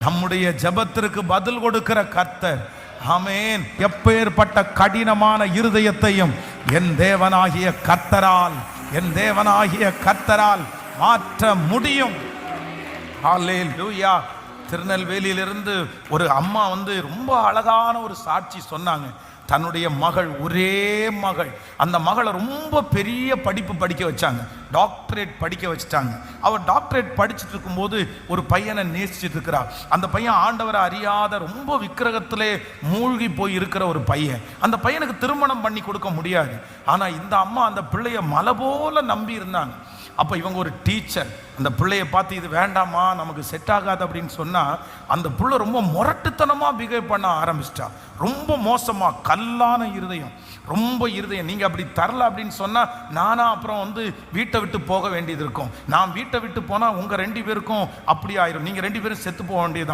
நம்முடைய ஜெபத்திற்கு பதில் கொடுக்கிற கர்த்தர். ஆமென். எப்பேற்பட்ட கடினமான இருதயத்தையும் என் தேவனாகிய கர்த்தரால் மாற்ற முடியும். ஹல்லேலூயா. திருநெல்வேலியிலிருந்து ஒரு அம்மா ரொம்ப அழகான ஒரு சாட்சி சொன்னாங்க. தன்னுடைய மகள், ஒரே மகள், அந்த மகளை ரொம்ப பெரிய படிப்பு படிக்க வச்சாங்க. டாக்டரேட் படிக்க வச்சுட்டாங்க. அவர் டாக்டரேட் படிச்சுட்டு இருக்கும்போது ஒரு பையனை நேசிச்சுட்டு இருக்கிறா. அந்த பையன் ஆண்டவரை அறியாத ரொம்ப விக்கிரகத்திலே மூழ்கி போய் இருக்கிற ஒரு பையன். அந்த பையனுக்கு திருமணம் பண்ணி கொடுக்க முடியாது. ஆனால் இந்த அம்மா அந்த பிள்ளைய மலை போல நம்பி இருந்தாங்க. அப்போ இவங்க ஒரு டீச்சர் அந்த பிள்ளையை பார்த்து, இது வேண்டாமா, நமக்கு செட் ஆகாது அப்படின்னு சொன்னால், அந்த பிள்ளை ரொம்ப முரட்டுத்தனமாக பிஹேவ் பண்ண ஆரம்பிச்சிட்டா. ரொம்ப மோசமாக, கல்லான இருதயம், ரொம்ப இருதயம். நீங்கள் அப்படி தரல அப்படின்னு சொன்னால் நானா அப்புறம் வீட்டை விட்டு போக வேண்டியது இருக்கும். நான் வீட்டை விட்டு போனால் உங்கள் 2 பேருக்கும் அப்படி ஆயிரும். நீங்கள் 2 பேரும் செத்து போக வேண்டியதுதான்.